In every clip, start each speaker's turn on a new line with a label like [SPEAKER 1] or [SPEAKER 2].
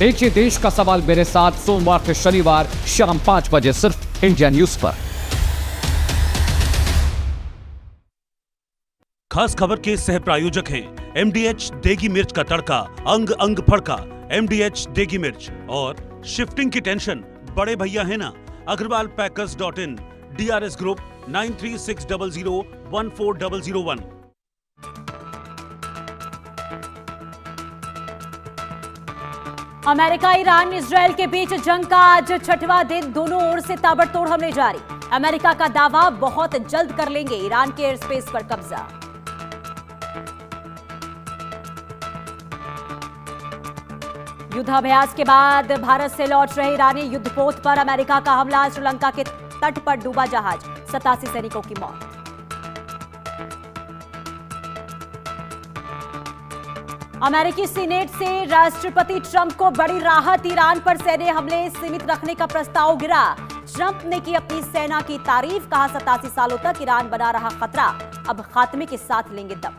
[SPEAKER 1] देखिए देश का सवाल मेरे साथ सोमवार से शनिवार शाम 5 बजे सिर्फ इंडिया न्यूज पर।
[SPEAKER 2] खास खबर के सह प्रायोजक हैं MDH देगी मिर्च का तड़का, अंग अंग फड़का। MDH देगी मिर्च और शिफ्टिंग की टेंशन बड़े भैया है ना, agrawalpackers.in, DRS group 9360014001।
[SPEAKER 3] America Iran Israel के बीच जंग का आज छठवां दिन, दोनों ओर से ताबड़तोड़ हमले जारी। अमेरिका का दावा, बहुत जल्द कर लेंगे ईरान के एयर स्पेस पर कब्जा। युद्धाभ्यास के बाद भारत से लौट रहे ईरानी युद्धपोत पर अमेरिका का हमला, श्रीलंका के तट पर डूबा जहाज, 87 सैनिकों की मौत। अमेरिकी सीनेट से राष्ट्रपति ट्रंप को बड़ी राहत, ईरान पर सैन्य हमले सीमित रखने का प्रस्ताव गिरा। ट्रंप ने की अपनी सेना की तारीफ, कहा 87 सालों तक ईरान बना रहा खतरा, अब खात्मे के साथ लेंगे दम।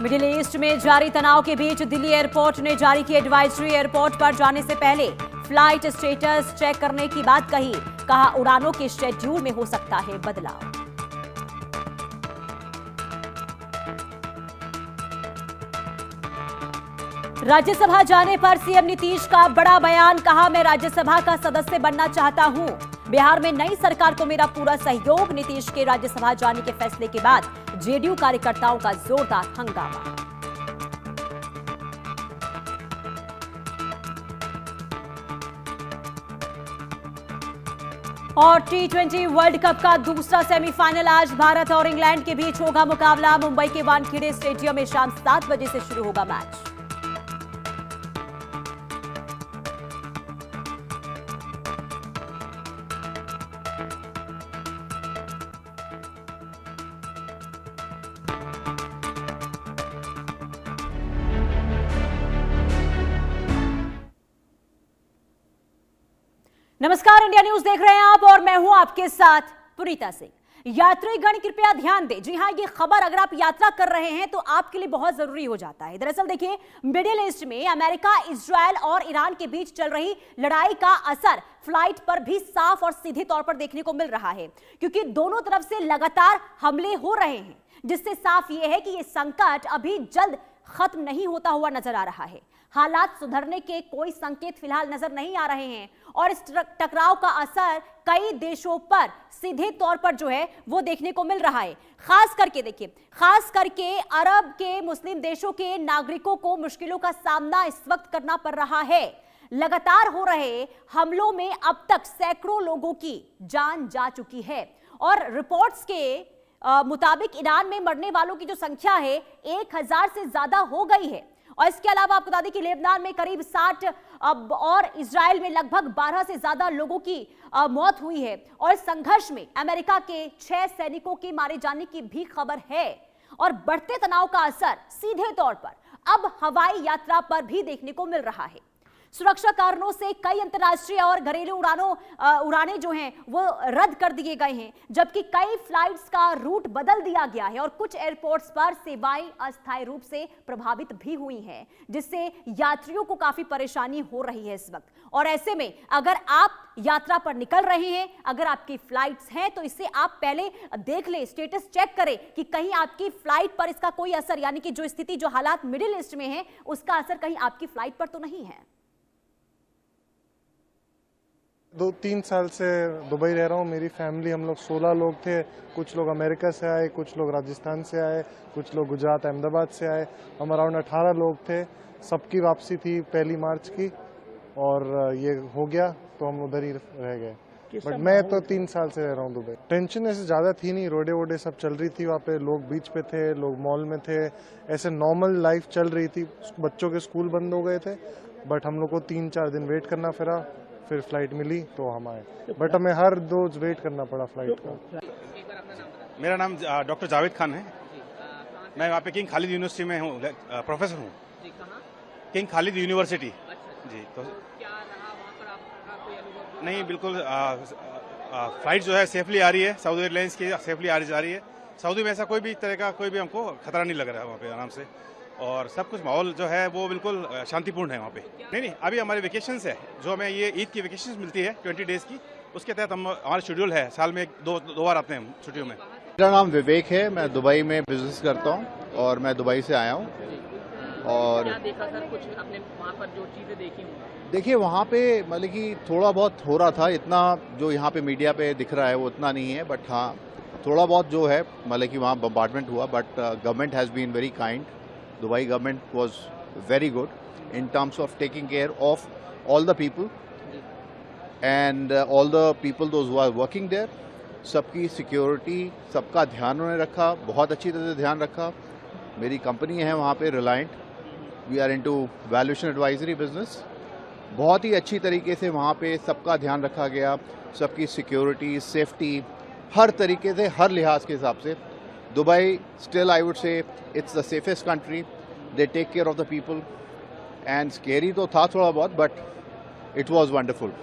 [SPEAKER 3] मिडिल ईस्ट में जारी तनाव के बीच दिल्ली एयरपोर्ट ने जारी की एडवाइजरी, एयरपोर्ट पर जाने से पहले फ्लाइट स्टेटस चेक करने की बात कही, कहा उड़ानों के शेड्यूल में हो सकता है बदलाव। राज्यसभा जाने पर सीएम नीतीश का बड़ा बयान, कहा मैं राज्यसभा का सदस्य बनना चाहता हूं, बिहार में नई सरकार को मेरा पूरा सहयोग। नीतीश के राज्यसभा जाने के फैसले के बाद जेडीयू कार्यकर्ताओं का जोरदार हंगामा। और T20 वर्ल्ड कप का दूसरा सेमीफाइनल आज भारत और इंग्लैंड के बीच होगा मुकाबला। मुंबई के वानखेड़े स्टेडियम में शाम 7 बजे से शुरू होगा मैच। नमस्कार, इंडिया न्यूज देख रहे हैं आप और मैं हूं आपके साथ पुनीता सिंह। यात्रीगण कृपया ध्यान दें, जी हां, ये खबर अगर आप यात्रा कर रहे हैं तो आपके लिए बहुत जरूरी हो जाता है। दरअसल देखिए, मिडिल ईस्ट में अमेरिका, इजरायल और ईरान के बीच चल रही लड़ाई का असर फ्लाइट पर भी साफ और सीधे तौर पर देखने को मिल रहा है, क्योंकि दोनों तरफ से लगातार हमले हो रहे हैं, जिससे साफ यह है कि यह संकट अभी जल्द खत्म नहीं होता हुआ नजर आ रहा है। हालात सुधरने के कोई संकेत फिलहाल नजर नहीं आ रहे हैं और इस टकराव का असर कई देशों पर सीधे तौर पर जो है वो देखने को मिल रहा है। खास करके देखिए, खास करके अरब के मुस्लिम देशों के नागरिकों को मुश्किलों का सामना इस वक्त करना पड़ रहा है। लगातार हो रहे हमलों में अब तक सैकड़ों लोगों की जान जा चुकी है और रिपोर्ट्स के मुताबिक ईरान में मरने वालों की जो संख्या है 1000 से ज्यादा हो गई है। और इसके अलावा आपको बता दें कि लेबनान में करीब 60 और इजराइल में लगभग 12 से ज्यादा लोगों की मौत हुई है। और इस संघर्ष में अमेरिका के 6 सैनिकों के मारे जाने की भी खबर है और बढ़ते तनाव का असर सीधे तौर पर अब हवाई यात्रा पर भी देखने को मिल रहा है। सुरक्षा कारणों से कई अंतर्राष्ट्रीय और घरेलू उड़ानें जो हैं वो रद्द कर दिए गए हैं, जबकि कई फ्लाइट्स का रूट बदल दिया गया है और कुछ एयरपोर्ट्स पर सेवाएं अस्थायी रूप से प्रभावित भी हुई हैं, जिससे यात्रियों को काफी परेशानी हो रही है इस वक्त। और ऐसे में अगर आप यात्रा पर निकल रहे हैं, अगर आपकी फ्लाइट्स हैं, तो इसे आप पहले देख लें, स्टेटस चेक करें कि कहीं आपकी फ्लाइट पर इसका कोई असर, यानी कि जो स्थिति, जो हालात मिडिल ईस्ट में है, उसका असर कहीं आपकी फ्लाइट पर तो नहीं है।
[SPEAKER 4] 2-3 साल से दुबई रह रहा हूँ। मेरी फैमिली, हम लोग 16 लोग थे। कुछ लोग अमेरिका से आए, कुछ लोग राजस्थान से आए, कुछ लोग गुजरात अहमदाबाद से आए। हम अराउंड 18 लोग थे। सबकी वापसी थी 1 मार्च की और ये हो गया तो हम उधर ही रह गए। बट मैं तो 3 साल से रह रहा हूँ दुबई। टेंशन ऐसे ज़्यादा थी नहीं, रोडे वोडे सब चल रही थी वहाँ पे, लोग बीच पे थे, लोग मॉल में थे, ऐसे नॉर्मल लाइफ चल रही थी। बच्चों के स्कूल बंद हो गए थे, बट हम लोग को 3-4 दिन वेट करना फिरा, फिर फ्लाइट मिली तो हम आए। बट हमें हर रोज वेट करना पड़ा फ्लाइट का।
[SPEAKER 5] मेरा नाम डॉक्टर जावेद खान है। मैं वहाँ पे किंग खालिद यूनिवर्सिटी में हूँ, प्रोफेसर हूँ। किंग खालिद यूनिवर्सिटी जी। तो क्या रहा वहाँ पर आपका कोई अनुभव? नहीं, बिल्कुल फ्लाइट जो है सेफली आ रही है, साउदी एयरलाइंस की सेफली आ रही है। सऊदी में ऐसा कोई भी तरह का कोई भी हमको खतरा नहीं लग रहा है वहाँ पे आराम से, और सब कुछ माहौल जो है वो बिल्कुल शांतिपूर्ण है वहाँ पे। नहीं, अभी हमारे वेकेशंस है, जो हमें ये ईद की वेकेशंस मिलती है 20 डेज़ की, उसके तहत हम हमारा शेड्यूल है, साल में दो बार आते हैं हम छुट्टियों में।
[SPEAKER 6] मेरा नाम विवेक है, मैं दुबई में बिजनेस करता हूँ और मैं दुबई से आया हूँ। और
[SPEAKER 7] क्या देखा सर, कुछ आपने वहाँ पर जो चीज़ें देखी हों?
[SPEAKER 6] देखिए वहाँ पे मतलब कि थोड़ा बहुत हो रहा था, इतना जो यहाँ पे मीडिया पे दिख रहा है वो उतना नहीं है, बट हाँ थोड़ा बहुत जो है मतलब कि वहाँ बम्बार्डमेंट हुआ, but government has been very kind. Dubai government was very good in terms of taking care of all the people and all the people those who are working there. सबकी सिक्योरिटी, सबका ध्यान उन्होंने रखा, बहुत अच्छी तरह से ध्यान रखा। मेरी कंपनी है वहाँ पे reliant, we are into valuation advisory business. बहुत ही अच्छी तरीके से वहाँ पे सबका ध्यान रखा गया, सबकी सिक्योरिटी, सेफ्टी, हर तरीके से, हर लिहाज के हिसाब से। Dubai still I would say it's the safest country, they take care of the people and scary तो था थोड़ा बहुत, बट इट वाज वंडरफुल।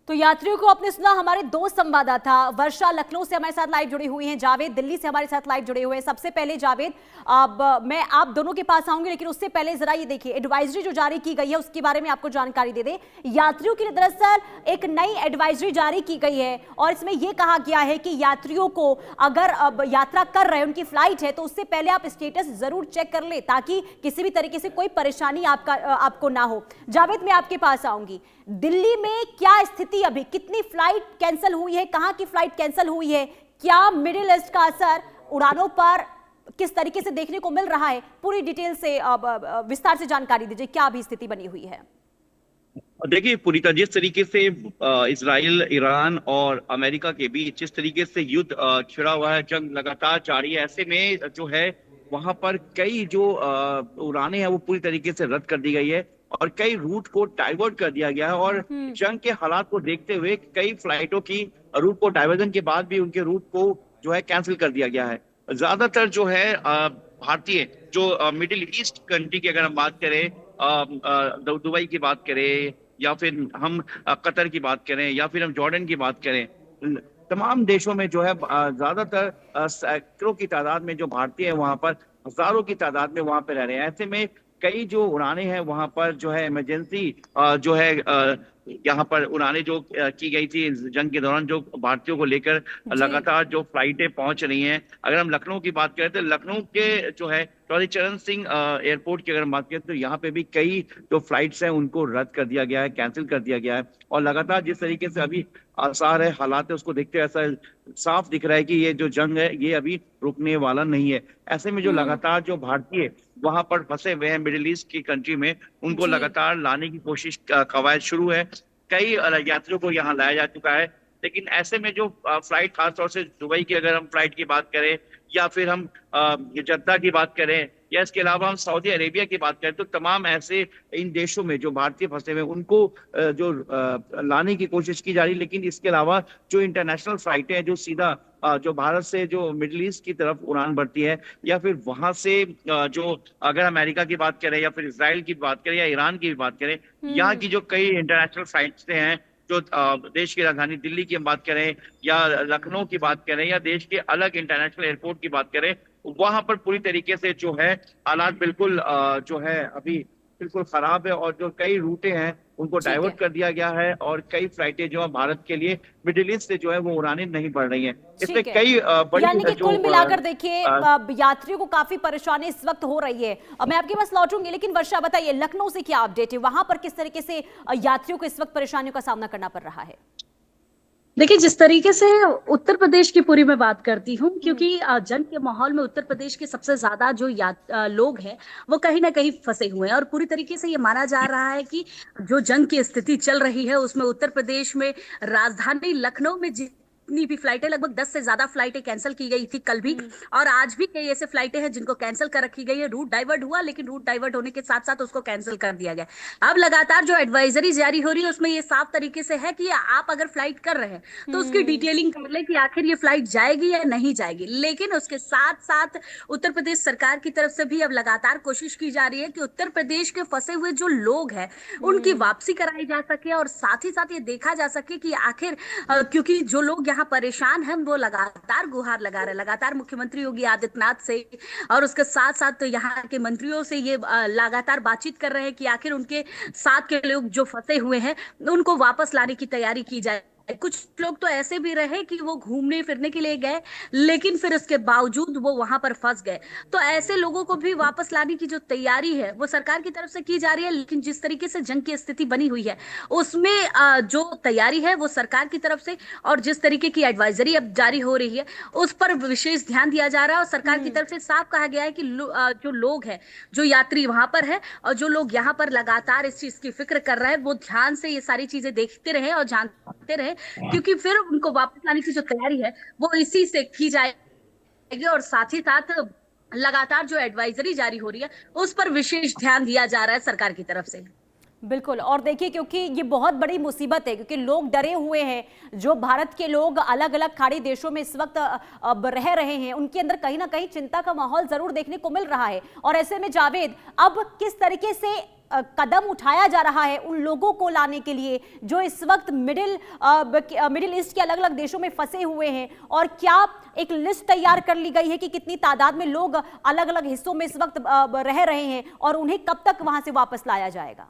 [SPEAKER 3] तो यात्रियों को आपने सुना, हमारे दो संवाददाता वर्षा लखनऊ से हमारे साथ लाइव जुड़ी हुई हैं, जावेद दिल्ली से हमारे साथ लाइव जुड़े हुए हैं। सबसे पहले जावेद, अब मैं आप दोनों के पास आऊंगी, लेकिन उससे पहले जरा ये देखिए एडवाइजरी जो जारी की गई है उसके बारे में आपको जानकारी दे दें। यात्रियों के लिए दरअसल एक नई एडवाइजरी जारी की गई है और इसमें यह कहा गया है कि यात्रियों को अगर अब यात्रा कर रहे हैं, उनकी फ्लाइट है, तो उससे पहले आप स्टेटस जरूर चेक कर ले ताकि किसी भी तरीके से कोई परेशानी आपको ना हो। जावेद, मैं आपके पास आऊंगी, दिल्ली में क्या स्थिति, अभी कितनी फ्लाइट कैंसिल हुई है, कहां की फ्लाइट कैंसिल हुई है, क्या मिडिल ईस्ट का असर उड़ानों पर किस तरीके से देखने को मिल रहा है, पूरी डिटेल से विस्तार से जानकारी दीजिए, क्या अभी स्थिति बनी हुई है?
[SPEAKER 8] देखिए पूरी तरह जिस तरीके से इजराइल, ईरान और अमेरिका के बीच जिस तरीके से युद्ध छिड़ा हुआ है, जंग लगातार जारी है, ऐसे में जो है वहां पर कई जो उड़ानें हैं वो पूरी तरीके से रद्द कर दी गई है और कई रूट को डाइवर्ट कर दिया गया है। और जंग के हालात को देखते हुए कई फ्लाइटों की रूट को डाइवर्जन के बाद भी उनके रूट को जो है कैंसिल कर दिया गया है। ज्यादातर जो है भारतीय जो मिडिल ईस्ट कंट्री की अगर हम बात करें, दुबई की बात करें या फिर हम कतर की बात करें या फिर हम जॉर्डन की बात करें, तमाम देशों में जो है ज्यादातर सैकड़ों की तादाद में जो भारतीय है वहां पर हजारों की तादाद में वहां पर रह रहे हैं। ऐसे में कई जो उड़ानें हैं वहां पर जो है इमरजेंसी जो है यहाँ पर उड़ानें जो की गई थी जंग के दौरान, जो भारतीयों को लेकर लगातार जो फ्लाइटें पहुंच रही हैं। अगर हम लखनऊ की बात करें तो लखनऊ के जो है चौधरी चरण सिंह एयरपोर्ट की अगर हम बात करें तो यहाँ पे भी कई जो फ्लाइट्स हैं उनको रद्द कर दिया गया है, कैंसिल कर दिया गया है। और लगातार जिस तरीके से अभी आसार है, हालात है, उसको देखते हुए ऐसा साफ दिख रहा है कि ये जो जंग है ये अभी रुकने वाला नहीं है। ऐसे में जो लगातार जो भारतीय वहां पर फंसे हुए हैं मिडिल ईस्ट की कंट्री में, उनको लगातार लाने की कोशिश कवायद शुरू है। कई यात्रियों को यहाँ लाया जा चुका है, लेकिन ऐसे में जो फ्लाइट खासतौर से दुबई की अगर हम फ्लाइट की बात करें या फिर हम जद्दा की बात करें या इसके अलावा हम सऊदी अरेबिया की बात करें, तो तमाम ऐसे इन देशों में जो भारतीय फंसे हुए उनको जो लाने की कोशिश की जा रही है। लेकिन इसके अलावा जो इंटरनेशनल फ्लाइटें हैं जो सीधा जो भारत से जो मिडिल ईस्ट की तरफ उड़ान भरती है या फिर वहां से जो अगर अमेरिका की बात करें या फिर इजराइल की बात करें या ईरान की भी बात करें, यहाँ की जो कई इंटरनेशनल फ्लाइट्स हैं जो देश की राजधानी दिल्ली की हम बात करें या लखनऊ की बात करें या देश के अलग इंटरनेशनल एयरपोर्ट की बात करें, वहां पर पूरी तरीके से जो है हालात बिल्कुल जो है अभी बिल्कुल खराब है। और जो कई रूटें हैं उनको डाइवर्ट कर दिया गया है और कई फ्लाइटें जो है भारत के लिए मिडिल ईस्ट से जो है वो उड़ानें नहीं बढ़ रही हैं। इसमें कई बड़ी
[SPEAKER 3] यानी कि कुल मिलाकर देखिए यात्रियों को काफी परेशानी इस वक्त हो रही है। अब मैं आपके पास लौटूंगी, लेकिन वर्षा बताइए लखनऊ से क्या अपडेट है, वहां पर किस तरीके से यात्रियों को इस वक्त परेशानियों का सामना करना पड़ रहा है?
[SPEAKER 9] देखिए जिस तरीके से उत्तर प्रदेश की पूरी मैं बात करती हूँ, क्योंकि जंग के माहौल में उत्तर प्रदेश के सबसे ज्यादा जो लोग हैं वो कहीं ना कहीं फंसे हुए हैं और पूरी तरीके से ये माना जा रहा है कि जो जंग की स्थिति चल रही है उसमें उत्तर प्रदेश में राजधानी लखनऊ में जितनी भी फ्लाइटें, लगभग 10 से ज्यादा फ्लाइटें कैंसिल की गई थी कल भी, और आज भी कई ऐसे फ्लाइटें हैं जिनको कैंसिल कर रखी गई है। रूट डाइवर्ट हुआ, लेकिन रूट डाइवर्ट होने के साथ साथ उसको कैंसिल कर दिया गया। अब लगातार जो एडवाइजरी जारी हो रही है उसमें ये साफ तरीके से है कि आप अगर फ्लाइट कर रहे हैं तो उसकी डिटेलिंग कर ले कि आखिर ये फ्लाइट जाएगी या नहीं जाएगी। लेकिन उसके साथ साथ उत्तर प्रदेश सरकार की तरफ से भी अब लगातार कोशिश की जा रही है कि उत्तर प्रदेश के फंसे हुए जो लोग हैं उनकी वापसी कराई जा सके, और साथ ही साथ ये देखा जा सके कि आखिर क्योंकि जो लोग यहाँ परेशान हैं वो लगातार गुहार लगा रहे हैं, लगातार मुख्यमंत्री योगी आदित्यनाथ से और उसके साथ साथ तो यहाँ के मंत्रियों से ये लगातार बातचीत कर रहे हैं कि आखिर उनके साथ के लोग जो फंसे हुए हैं उनको वापस लाने की तैयारी की जाए। कुछ लोग तो ऐसे भी रहे कि वो घूमने फिरने के लिए गए, लेकिन फिर उसके बावजूद वो वहां पर फंस गए। तो ऐसे लोगों को भी वापस लाने की जो तैयारी है वो सरकार की तरफ से की जा रही है। लेकिन जिस तरीके से जंग की स्थिति बनी हुई है उसमें जो तैयारी है वो सरकार की तरफ से, और जिस तरीके की एडवाइजरी अब जारी हो रही है उस पर विशेष ध्यान दिया जा रहा है। और सरकार की तरफ से साफ कहा गया है कि जो लोग हैं, जो यात्री वहां पर है और जो लोग यहाँ पर लगातार इस चीज की फिक्र कर रहे हैं, वो ध्यान से ये सारी चीजें देखते रहे और जानते रहे, क्योंकि फिर उनको वापस लाने की जो तैयारी है वो इसी से की जाएगी। और साथ ही साथ लगातार जो एडवाइजरी जारी हो रही है उस पर विशेष ध्यान दिया जा रहा है सरकार की तरफ से।
[SPEAKER 3] बिल्कुल। और देखिए, क्योंकि ये बहुत बड़ी मुसीबत है, क्योंकि लोग डरे हुए हैं, जो भारत के लोग अलग अलग खाड़ी देशों में इस वक्त रह रहे हैं, उनके अंदर कहीं ना कहीं चिंता का माहौल जरूर देखने को मिल रहा है। और ऐसे में जावेद, अब किस तरीके से कदम उठाया जा रहा है उन लोगों को लाने के लिए जो इस वक्त मिडिल ईस्ट के अलग अलग देशों में फंसे हुए हैं, और क्या एक लिस्ट तैयार कर ली गई है कि कितनी तादाद में लोग अलग अलग हिस्सों में इस वक्त रह रहे हैं और उन्हें कब तक वहां से वापस लाया जाएगा?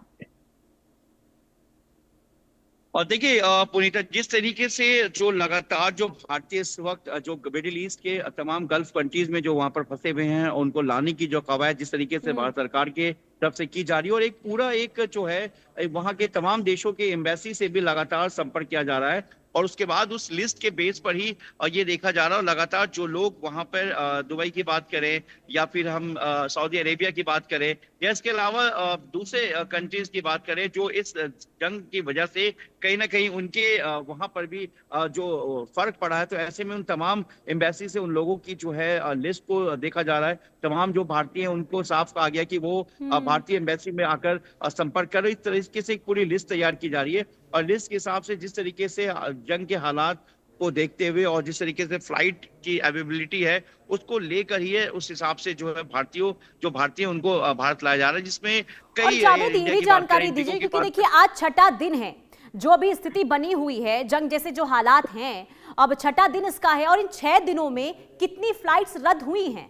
[SPEAKER 8] और देखिए पुनीता, जिस तरीके से जो लगातार जो भारतीय इस वक्त जो मिडिल ईस्ट के तमाम गल्फ कंट्रीज में जो वहां पर फंसे हुए हैं उनको लाने की जो कवायद जिस तरीके से भारत सरकार के तरफ से की जा रही है, और एक पूरा एक जो है वहां के तमाम देशों के एम्बेसी से भी लगातार संपर्क किया जा रहा है, और उसके बाद उस लिस्ट के बेस पर ही ये देखा जा रहा है लगातार जो लोग वहां पर दुबई की बात करें या फिर हम सऊदी अरेबिया की बात करें या इसके अलावा दूसरे कंट्रीज की बात करें जो इस जंग की वजह से कहीं ना कहीं उनके वहां पर भी जो फर्क पड़ा है, तो ऐसे में उन तमाम एम्बेसी से उन लोगों की जो है लिस्ट को देखा जा रहा है। तमाम जो भारतीय हैं उनको साफ कहा गया कि वो भारतीय एम्बेसी में आकर संपर्क करें। इस तरीके से एक पूरी लिस्ट तैयार की जा रही है, और लिस्ट के हिसाब से जिस तरीके से जंग के हालात को देखते हुए और जिस तरीके से फ्लाइट की अवेलेबिलिटी है उसको लेकर ही है, उस हिसाब से जो है भारतीय उनको भारत लाया जा रहा है, जिसमें कई
[SPEAKER 3] जावेद जानकारी दीजिए, क्योंकि देखिए आज छठा दिन है जो भी स्थिति बनी हुई है, जंग जैसे जो हालात हैं, अब छठा दिन इसका है, और इन 6 दिनों में कितनी फ्लाइट्स रद्द हुई हैं?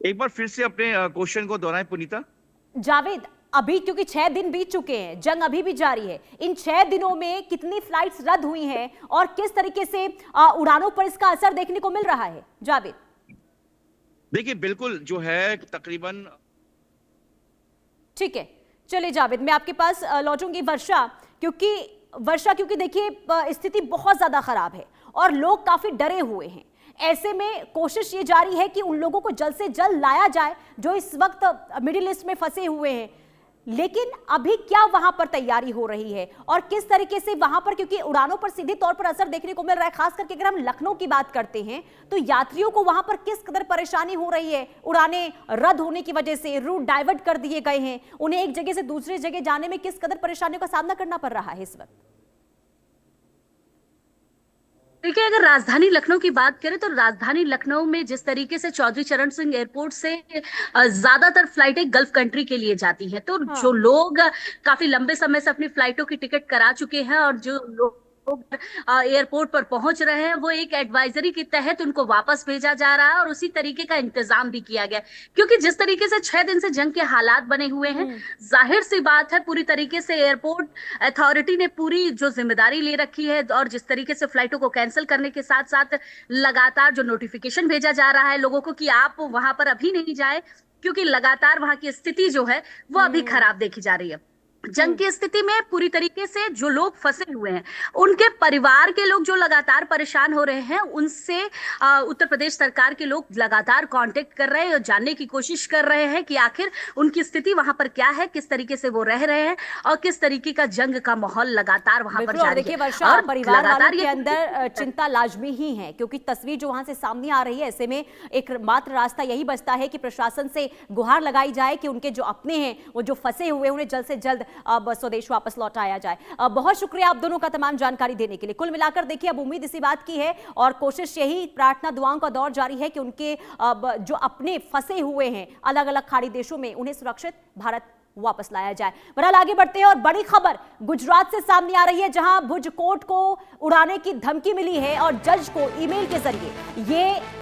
[SPEAKER 8] एक बार फिर से अपने क्वेश्चन को दोहराएं पुनीता।
[SPEAKER 3] जावेद, अभी क्योंकि 6 दिन बीत चुके हैं, जंग अभी भी जारी है, इन 6 दिनों में कितनी फ्लाइट्स रद्द हुई हैं और किस तरीके से उड़ानों पर इसका असर देखने को मिल रहा है? जावेद
[SPEAKER 8] देखिए, बिल्कुल जो है तकरीबन,
[SPEAKER 3] ठीक है, चलिए जावेद मैं आपके पास लौटूंगी। वर्षा, क्योंकि देखिए स्थिति बहुत ज्यादा खराब है और लोग काफी डरे हुए हैं। ऐसे में कोशिश ये जारी है कि उन लोगों को जल्द से जल्द लाया जाए जो इस वक्त मिडिल ईस्ट में फंसे हुए हैं, लेकिन अभी क्या वहां पर तैयारी हो रही है और किस तरीके से वहां पर, क्योंकि उड़ानों पर सीधे तौर पर असर देखने को मिल रहा है, खास करके अगर हम लखनऊ की बात करते हैं तो यात्रियों को वहां पर किस कदर परेशानी हो रही है। उड़ानें रद्द होने की वजह से रूट डाइवर्ट कर दिए गए हैं, उन्हें एक जगह से दूसरी जगह जाने में किस कदर परेशानियों का सामना करना पड़ रहा है इस वक्त?
[SPEAKER 9] देखिए, अगर राजधानी लखनऊ की बात करें तो राजधानी लखनऊ में जिस तरीके से चौधरी चरण सिंह एयरपोर्ट से ज्यादातर फ्लाइटें गल्फ कंट्री के लिए जाती हैं, तो जो लोग काफी लंबे समय से अपनी फ्लाइटों की टिकट करा चुके हैं और जो लोग एयरपोर्ट पर पहुंच रहे हैं वो एक एडवाइजरी के तहत उनको वापस भेजा जा रहा है, और उसी तरीके का इंतजाम भी किया गया, क्योंकि जिस तरीके से 6 दिन से जंग के हालात बने हुए हैं, जाहिर सी बात है पूरी तरीके से एयरपोर्ट अथॉरिटी ने पूरी जो जिम्मेदारी ले रखी है, और जिस तरीके से फ्लाइटों को कैंसिल करने के साथ साथ लगातार जो नोटिफिकेशन भेजा जा रहा है लोगों को कि आप वहां पर अभी नहीं जाए, क्योंकि लगातार वहां की स्थिति जो है वो अभी खराब देखी जा रही है। जंग की स्थिति में पूरी तरीके से जो लोग फंसे हुए हैं, उनके परिवार के लोग जो लगातार परेशान हो रहे हैं, उनसे उत्तर प्रदेश सरकार के लोग लगातार कांटेक्ट कर रहे हैं और जानने की कोशिश कर रहे हैं कि आखिर उनकी स्थिति वहां पर क्या है, किस तरीके से वो रह रहे हैं और किस तरीके का जंग का माहौल लगातार वहां पर जारी
[SPEAKER 3] देखिए
[SPEAKER 9] है।
[SPEAKER 3] वर्षा, परिवार वालों के
[SPEAKER 9] ये
[SPEAKER 3] अंदर चिंता लाजमी ही है, क्योंकि तस्वीर जो वहां से सामने आ रही है, ऐसे में एक मात्र रास्ता यही बचता है कि प्रशासन से गुहार लगाई जाए कि उनके जो अपने हैं, वो जो फंसे हुए, उन्हें जल्द से जल्द अब स्वदेश वापस लौटाया जाए। बहुत शुक्रिया आप दोनों का तमाम जानकारी देने के लिए। कुल मिलाकर देखिए, अब उम्मीद इसी बात की है और कोशिश यही, प्रार्थना दुआओं का दौर जारी है कि उनके जो अपने फंसे हुए हैं अलग अलग खाड़ी देशों में, उन्हें सुरक्षित भारत वापस लाया जाए। बहरहाल आगे बढ़ते हैं और बड़ी खबर गुजरात से सामने आ रही है, जहां भुज कोर्ट को उड़ाने की धमकी मिली है और जज को ईमेल के जरिए ये